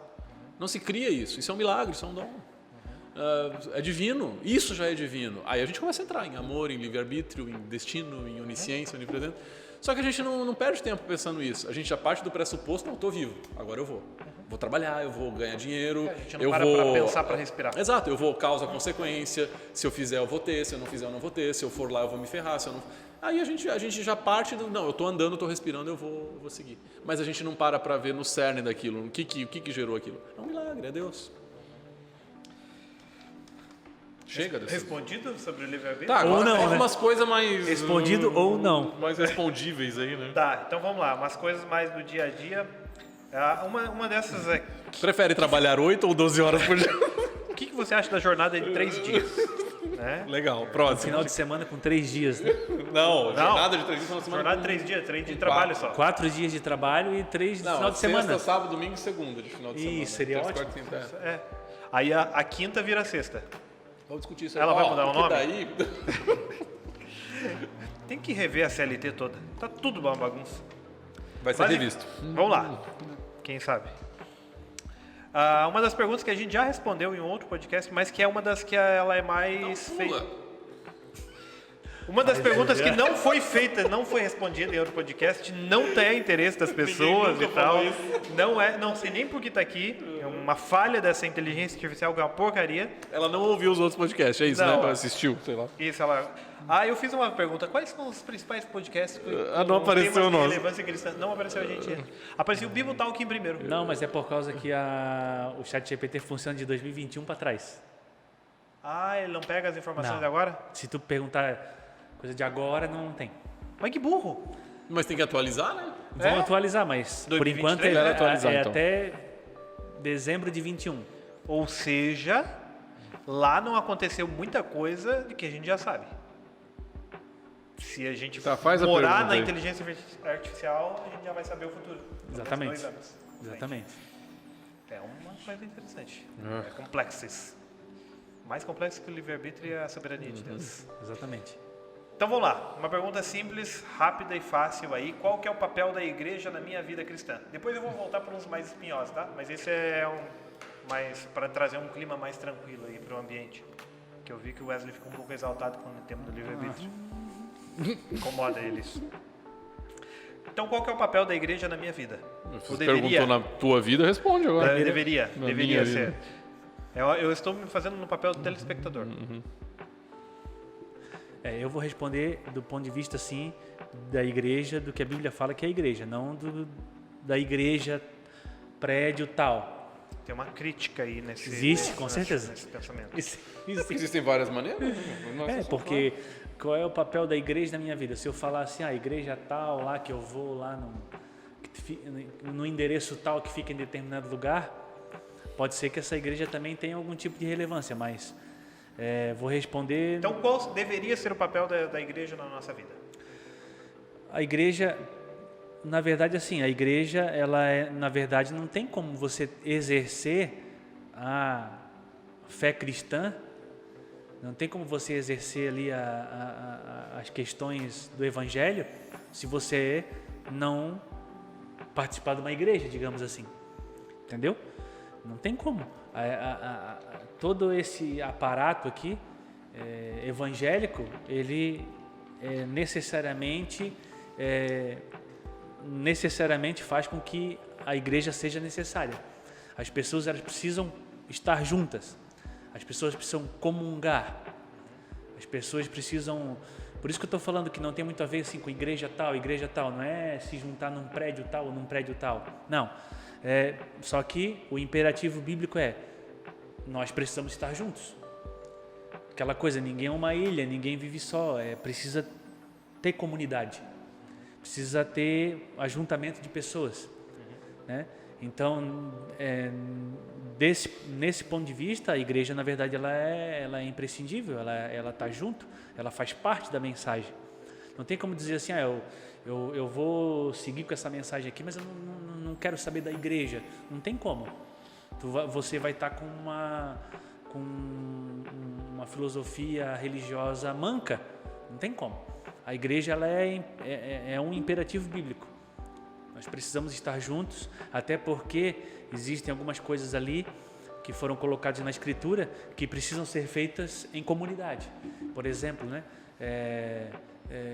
Não se cria isso. Isso é um milagre, isso é um dom. É divino. Isso já é divino. Aí a gente começa a entrar em amor, em livre-arbítrio, em destino, em onisciência, onipresença. Só que a gente não perde tempo pensando isso. A gente já parte do pressuposto, não, estou vivo, agora eu vou. Vou trabalhar, eu vou ganhar dinheiro. A gente não para para pensar, para respirar. Exato, eu vou causa, consequência. Se eu fizer, eu vou ter. Se eu não fizer, eu não vou ter. Se eu for lá, eu vou me ferrar. Se eu não... Aí a gente já parte do... Não, eu estou andando, estou respirando, eu vou seguir. Mas a gente não para ver no cerne daquilo. O que gerou aquilo? É um milagre, é Deus. Chega desse... Respondido sobre o livre-arbítrio? Tá, agora ou não, tem né? umas coisas mais... Respondido ou não. Mais respondíveis aí, né? Tá, então vamos lá. Umas coisas mais do dia a dia. Uma dessas é... Prefere trabalhar 8 ou 12 horas por dia? O que você acha da jornada de 3 dias? Né? Legal, próximo. Final de semana com 3 dias, né? Não, jornada de 3 dias na semana. Jornada de 3 dias, 3 de trabalho só. 4 dias de trabalho e 3 de final de semana. Sexta, sábado, domingo e segunda de final de semana. Ih, seria Terça, ótimo. quarta, quinta, É. Aí a quinta vira sexta. Vamos discutir isso aí. Ela vai mudar o porque nome? Daí... Tem que rever a CLT toda. Tá tudo uma bagunça. Vai ser revisto. Vamos lá. Quem sabe? Uma das perguntas que a gente já respondeu em outro podcast, mas que é uma das que ela é mais feita. Uma das perguntas que não foi feita, não foi respondida em outro podcast, não tem interesse das pessoas e tal. Não sei nem por que está aqui. É uma falha dessa inteligência artificial, que é uma porcaria. Ela não ouviu os outros podcasts, é isso, Não, né? Ela assistiu, sei lá. Isso, eu fiz uma pergunta. Quais são os principais podcasts? Não apareceu o nosso. Relevância cristã? Não apareceu a gente. Apareceu o Bible Talk em primeiro. Não, mas é por causa que o ChatGPT funciona de 2021 para trás. Ele não pega as informações Não. agora? Se tu perguntar coisa de agora, não tem. Mas que burro. Mas tem que atualizar, né? Vão atualizar, mas por 2023 enquanto vai atualizar, é então. até dezembro de 21. Ou seja, lá não aconteceu muita coisa de que a gente já sabe. Se a gente faz a morar pergunta na aí. inteligência artificial, a gente já vai saber o futuro. Exatamente. Talvez 2 anos. Exatamente. É uma coisa interessante. É complexo. Mais complexo que o livre-arbítrio e a soberania de Deus. Exatamente. Então vamos lá. Uma pergunta simples, rápida e fácil aí. Qual que é o papel da igreja na minha vida cristã? Depois eu vou voltar para uns mais espinhosos, tá? Mas esse é mais para trazer um clima mais tranquilo aí para o ambiente. Que eu vi que o Wesley ficou um pouco exaltado com o tema do livre-arbítrio. Incomoda ele isso. Então qual que é o papel da igreja na minha vida? Você perguntou na tua vida, responde agora. Deveria minha ser. vida. Eu estou me fazendo no papel do telespectador. Eu vou responder do ponto de vista, assim, da igreja, do que a Bíblia fala que é a igreja, não da igreja, prédio tal. Tem uma crítica aí nesse Com certeza. Nesse pensamento. Existem várias maneiras. Porque qual é o papel da igreja na minha vida? Se eu falar assim, a igreja tal, lá que eu vou, lá no endereço tal que fica em determinado lugar, pode ser que essa igreja também tenha algum tipo de relevância, mas vou responder... Então qual deveria ser o papel da igreja na nossa vida? A igreja, na verdade, assim, a igreja, na verdade, não tem como você exercer a fé cristã, não tem como você exercer ali as questões do evangelho se você não participar de uma igreja, digamos assim. Entendeu? Não tem como. Todo esse aparato aqui evangélico, ele necessariamente faz com que a igreja seja necessária. As pessoas elas precisam estar juntas. As pessoas precisam comungar. As pessoas precisam... Por isso que eu estou falando que não tem muito a ver assim, com igreja tal. Não é se juntar num prédio tal ou num prédio tal. Não. Só que o imperativo bíblico nós precisamos estar juntos. Aquela coisa, ninguém é uma ilha, ninguém vive só. Precisa ter comunidade. Precisa ter ajuntamento de pessoas. Né? Então, nesse ponto de vista, a igreja, na verdade, ela é imprescindível, ela está junto, ela faz parte da mensagem. Não tem como dizer assim, eu vou seguir com essa mensagem aqui, mas eu não quero saber da igreja. Não tem como. Você vai estar com uma filosofia religiosa manca. Não tem como. A igreja ela é um imperativo bíblico. Nós precisamos estar juntos, até porque existem algumas coisas ali que foram colocadas na Escritura que precisam ser feitas em comunidade. Por exemplo, né,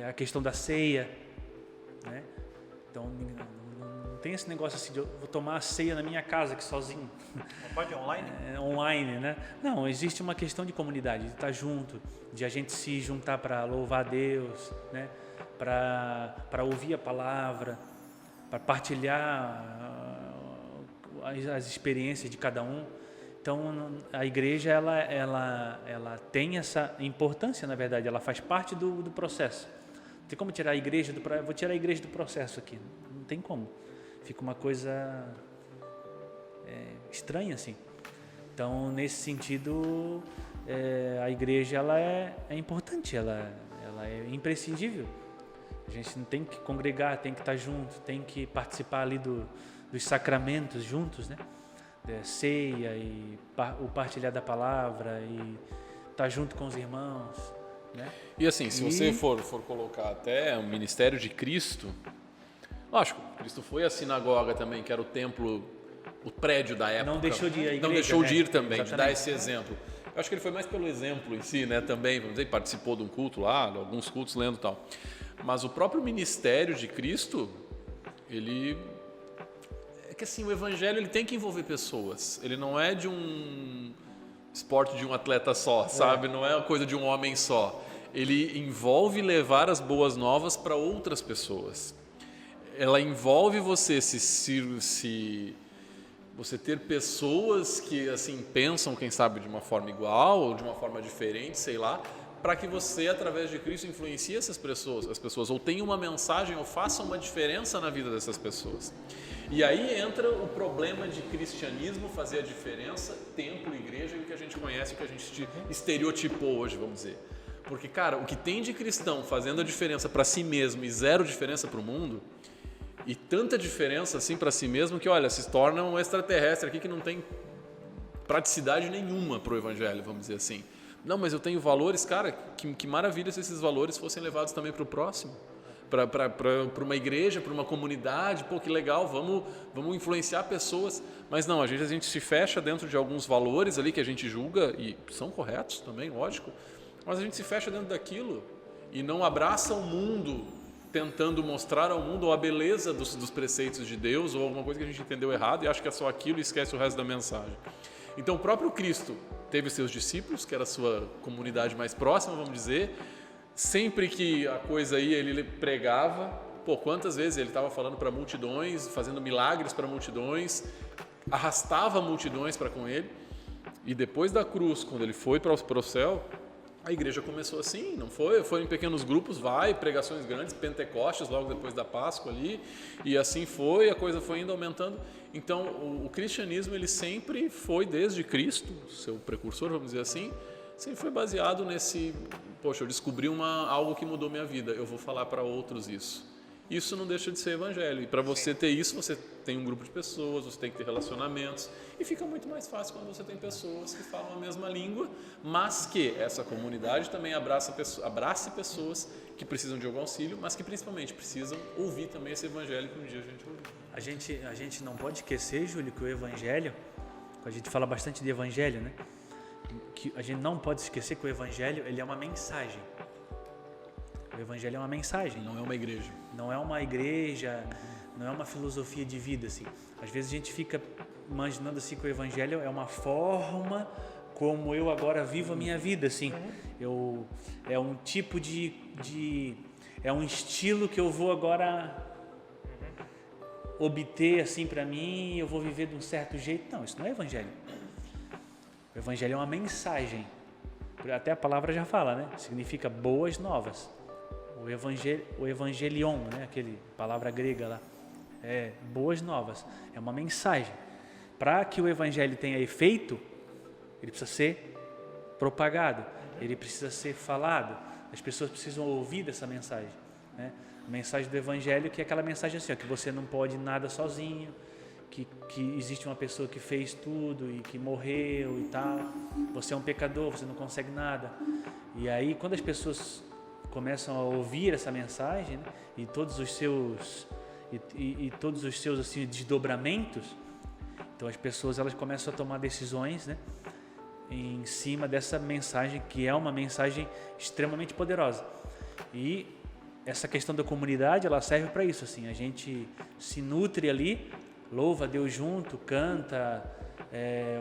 a questão da ceia. Né? Então, não tem esse negócio assim de eu vou tomar a ceia na minha casa aqui sozinho. Não pode online? Online, né? Não, existe uma questão de comunidade, de estar junto, de a gente se juntar para louvar a Deus, né? Para ouvir a palavra, para partilhar as experiências de cada um. Então, a igreja ela tem essa importância, na verdade, ela faz parte do processo. Não tem como tirar a igreja vou tirar a igreja do processo aqui. Não tem como. Fica uma coisa estranha assim. Então, nesse sentido, a igreja ela é importante, ela é imprescindível. A gente não tem que congregar, tem que estar junto, tem que participar ali dos sacramentos juntos, né? Ceia e o partilhar da palavra e estar junto com os irmãos, né? E assim, se você for colocar até o ministério de Cristo, lógico, Cristo foi a sinagoga também, que era o templo o prédio da época. Não deixou de ir à igreja, não deixou de ir né? também, de dar Exatamente. esse exemplo. Eu acho que ele foi mais pelo exemplo em si, né, também, vamos dizer, participou de um culto lá, alguns cultos lendo e tal. Mas o próprio ministério de Cristo, ele... É que assim, o evangelho ele tem que envolver pessoas. Ele não é de um esporte de um atleta só, sabe? Não é uma coisa de um homem só. Ele envolve levar as boas novas para outras pessoas. Ela envolve você você ter pessoas que assim pensam, quem sabe, de uma forma igual ou de uma forma diferente, sei lá, para que você, através de Cristo, influencie essas pessoas, as pessoas, ou tenha uma mensagem ou faça uma diferença na vida dessas pessoas. E aí entra o problema de cristianismo fazer a diferença, templo, igreja, e o que a gente conhece, o que a gente estereotipou hoje, vamos dizer. Porque, cara, o que tem de cristão fazendo a diferença para si mesmo e zero diferença para o mundo, e tanta diferença assim para si mesmo que, olha, se torna um extraterrestre aqui que não tem praticidade nenhuma para o evangelho, vamos dizer assim. Não, mas eu tenho valores, cara, que maravilha se esses valores fossem levados também para o próximo, para uma igreja, para uma comunidade, pô, que legal, vamos influenciar pessoas. Mas não, a gente se fecha dentro de alguns valores ali que a gente julga, e são corretos também, lógico, mas a gente se fecha dentro daquilo e não abraça o mundo tentando mostrar ao mundo a beleza dos preceitos de Deus ou alguma coisa que a gente entendeu errado e acha que é só aquilo e esquece o resto da mensagem. Então o próprio Cristo teve seus discípulos, que era a sua comunidade mais próxima, vamos dizer. Sempre que a coisa ia, ele pregava. Pô, quantas vezes ele estava falando para multidões, fazendo milagres para multidões, arrastava multidões para com ele. E depois da cruz, quando ele foi para o céu, a igreja começou assim, não foi? Foi em pequenos grupos, pregações grandes, Pentecostes logo depois da Páscoa ali, e assim foi, a coisa foi indo aumentando. Então, o cristianismo, ele sempre foi, desde Cristo, seu precursor, vamos dizer assim, sempre foi baseado nesse, poxa, eu descobri algo que mudou minha vida, eu vou falar para outros isso. Isso não deixa de ser evangelho. E para você ter isso, você tem um grupo de pessoas, você tem que ter relacionamentos. E fica muito mais fácil quando você tem pessoas que falam a mesma língua, mas que essa comunidade também abrace pessoas que precisam de algum auxílio, mas que principalmente precisam ouvir também esse evangelho que um dia a gente ouviu. A gente não pode esquecer, Júlio, que o evangelho, a gente fala bastante de evangelho, né? Que a gente não pode esquecer que o evangelho, ele é uma mensagem. O evangelho é uma mensagem. Não é uma igreja. Não é uma igreja, não é uma filosofia de vida, assim. Às vezes a gente fica imaginando assim que o evangelho é uma forma como eu agora vivo a minha vida, assim. É um tipo é um estilo que eu vou agora obter assim para mim, eu vou viver de um certo jeito. Não, isso não é evangelho. O evangelho é uma mensagem. Até a palavra já fala, né? Significa boas novas. O evangelion, né? Aquele palavra grega lá, é boas novas, é uma mensagem. Para que o evangelho tenha efeito, ele precisa ser propagado, ele precisa ser falado, as pessoas precisam ouvir dessa mensagem, né? A mensagem do evangelho, que é aquela mensagem assim, ó, que você não pode nada sozinho, que existe uma pessoa que fez tudo e que morreu e tal, você é um pecador, você não consegue nada. E aí quando as pessoas começam a ouvir essa mensagem, né, e todos os seus assim, desdobramentos, então as pessoas elas começam a tomar decisões, né, em cima dessa mensagem, que é uma mensagem extremamente poderosa. E essa questão da comunidade, ela serve para isso, assim, a gente se nutre ali, louva a Deus junto, canta,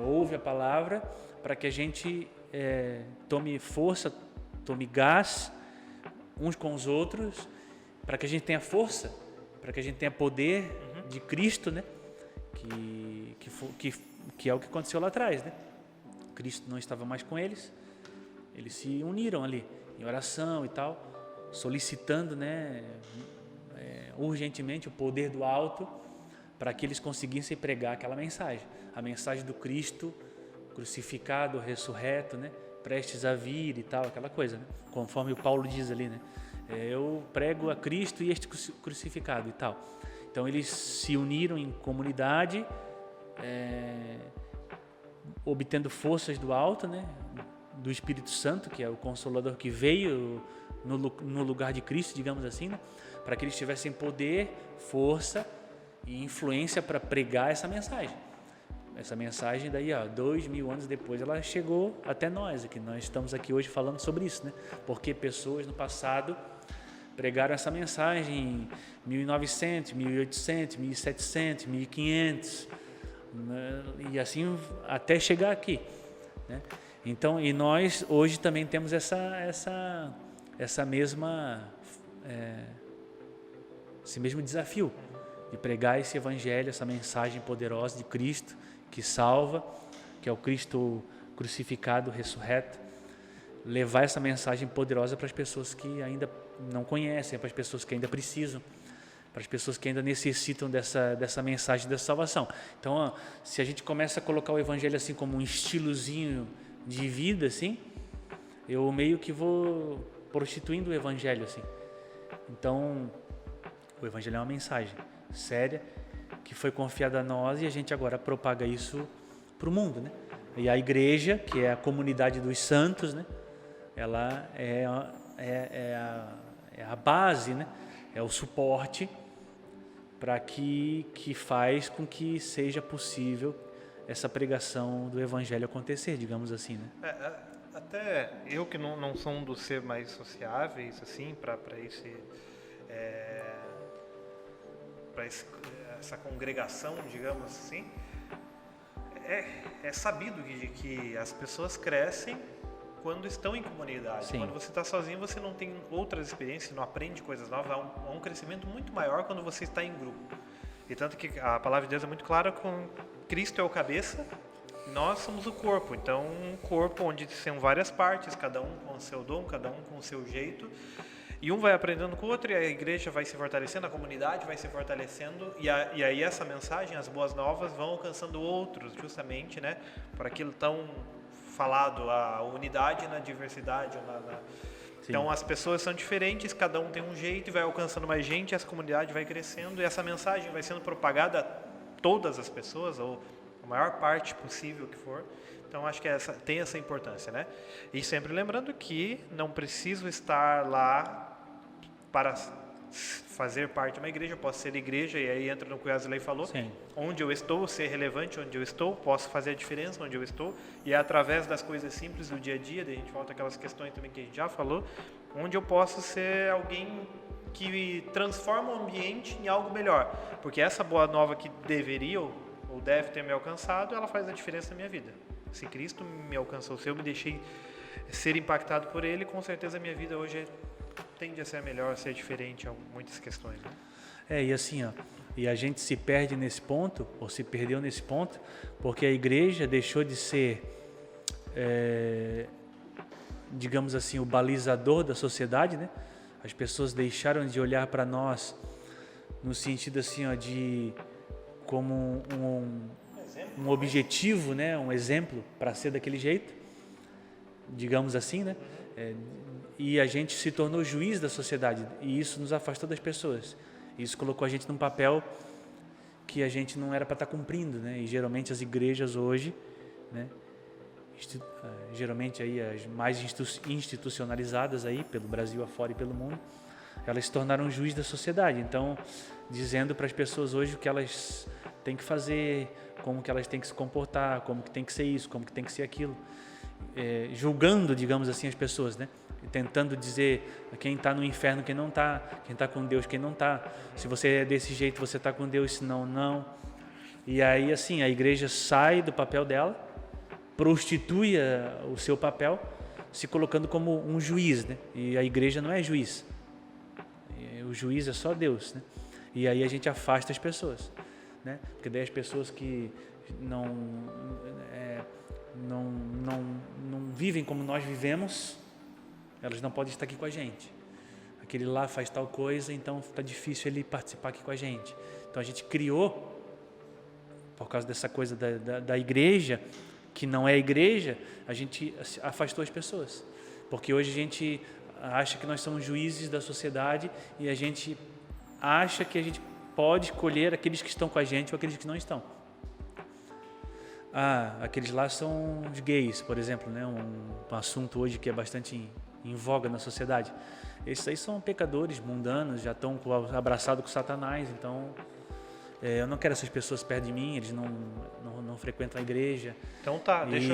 ouve a palavra, para que a gente tome força, tome gás uns com os outros, para que a gente tenha força, para que a gente tenha poder de Cristo, né? Que é o que aconteceu lá atrás, né? Cristo não estava mais com eles se uniram ali em oração e tal, solicitando, né, urgentemente o poder do alto para que eles conseguissem pregar aquela mensagem, a mensagem do Cristo crucificado, ressurreto, né? Prestes a vir e tal, aquela coisa, né? Conforme o Paulo diz ali, né? Eu prego a Cristo e este crucificado e tal. Então eles se uniram em comunidade, obtendo forças do alto, né? Do Espírito Santo, que é o Consolador que veio no lugar de Cristo, digamos assim, né? Para que eles tivessem poder, força e influência para pregar essa mensagem. essa mensagem daí, 2000 anos depois, ela chegou até nós, aqui. Nós estamos aqui hoje falando sobre isso, né? Porque pessoas no passado pregaram essa mensagem em 1900, 1800, 1700, 1500, né? E assim até chegar aqui, né? Então, e nós hoje também temos esse mesmo desafio de pregar esse evangelho, essa mensagem poderosa de Cristo que salva, que é o Cristo crucificado, ressurreto, levar essa mensagem poderosa para as pessoas que ainda não conhecem, para as pessoas que ainda precisam, para as pessoas que ainda necessitam dessa mensagem da salvação. Então, se a gente começa a colocar o evangelho assim como um estilozinho de vida, assim, eu meio que vou prostituindo o evangelho, assim. Então, o evangelho é uma mensagem séria que foi confiada a nós e a gente agora propaga isso para o mundo, né? E a igreja, que é a comunidade dos santos, né? Ela é a base, né? É o suporte para que faz com que seja possível essa pregação do evangelho acontecer, digamos assim, né? Até eu que não sou um dos ser mais sociáveis, assim, para essa congregação, digamos assim, é sabido que as pessoas crescem quando estão em comunidade. Sim. Quando você está sozinho, você não tem outras experiências, não aprende coisas novas. Há um crescimento muito maior quando você está em grupo. E tanto que a palavra de Deus é muito clara, com Cristo é o cabeça, nós somos o corpo. Então, um corpo onde são várias partes, cada um com o seu dom, cada um com o seu jeito. E um vai aprendendo com o outro, e a igreja vai se fortalecendo, a comunidade vai se fortalecendo, e aí essa mensagem, as boas novas, vão alcançando outros, justamente, né, por aquilo tão falado, a unidade na diversidade. Então, as pessoas são diferentes, cada um tem um jeito, e vai alcançando mais gente, essa comunidade vai crescendo, e essa mensagem vai sendo propagada a todas as pessoas, ou a maior parte possível que for. Então, acho que tem essa importância, né? E sempre lembrando que não preciso estar lá para fazer parte de uma igreja, eu posso ser igreja, e aí entra no que o Wesley falou. Sim. Onde eu estou, ser relevante onde eu estou, posso fazer a diferença onde eu estou, e é através das coisas simples do dia a dia, daí a gente volta aquelas questões também que a gente já falou, onde eu posso ser alguém que transforma o ambiente em algo melhor, porque essa boa nova que deveria ou deve ter me alcançado, ela faz a diferença na minha vida. Se Cristo me alcançou, se eu me deixei ser impactado por Ele, com certeza a minha vida hoje tende a ser melhor, a ser diferente em muitas questões, né? E assim, e a gente se perde nesse ponto, ou se perdeu nesse ponto, porque a igreja deixou de ser, digamos assim, o balizador da sociedade, né? As pessoas deixaram de olhar para nós no sentido assim, de como um objetivo, né? Um exemplo para ser daquele jeito, digamos assim, né? E a gente se tornou juiz da sociedade, e isso nos afastou das pessoas. Isso colocou a gente num papel que a gente não era para estar cumprindo, né? E geralmente as igrejas hoje, né? Geralmente aí as mais institucionalizadas aí pelo Brasil afora e pelo mundo, elas se tornaram juiz da sociedade. Então, dizendo para as pessoas hoje o que elas têm que fazer, como que elas têm que se comportar, como que tem que ser isso, como que tem que ser aquilo, julgando, digamos assim, as pessoas, né? Tentando dizer quem está no inferno, quem não está, quem está com Deus, quem não está. Se você é desse jeito, você está com Deus, se não, não. E aí, assim, a igreja sai do papel dela, prostitui o seu papel, se colocando como um juiz, né? E a igreja não é juiz. O juiz é só Deus, né? E aí a gente afasta as pessoas, né? Porque daí as pessoas que não vivem como nós vivemos, elas não podem estar aqui com a gente. Aquele lá faz tal coisa, então está difícil ele participar aqui com a gente. Então a gente criou, por causa dessa coisa da igreja, que não é igreja, a gente afastou as pessoas. Porque hoje a gente acha que nós somos juízes da sociedade e a gente acha que a gente pode escolher aqueles que estão com a gente ou aqueles que não estão. Aqueles lá são os gays, por exemplo, né? Um assunto hoje que é bastante em voga na sociedade. Esses aí são pecadores mundanos, já estão abraçados com Satanás, então Eu não quero essas pessoas perto de mim, eles não frequentam a igreja. Então tá, deixa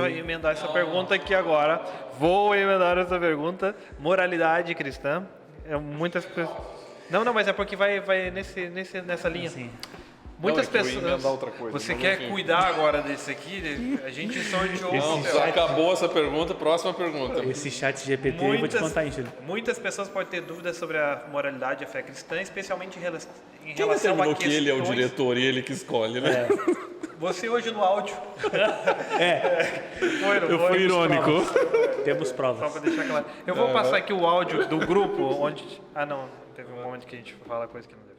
eu emendar essa pergunta aqui agora. Vou emendar essa pergunta. Moralidade cristã. Muitas pessoas... Não, mas é porque vai nessa linha. Sim. Muitas Não, é que eu ia pessoas. emendar outra coisa, Você mas quer enfim. cuidar agora desse aqui? A gente sorteou. Não, já acabou essa pergunta, próxima pergunta. Esse chat GPT eu vou te contar, Índio. Muitas pessoas podem ter dúvidas sobre a moralidade e a fé cristã, especialmente em relação Quem determinou a que ele é o questões- diretor e ele que escolhe, né? Você hoje no áudio. Eu fui irônico. Temos Só provas. para deixar claro. Eu vou passar aqui o áudio do grupo onde... Ah, não. Teve um momento que a gente fala coisa que não deu.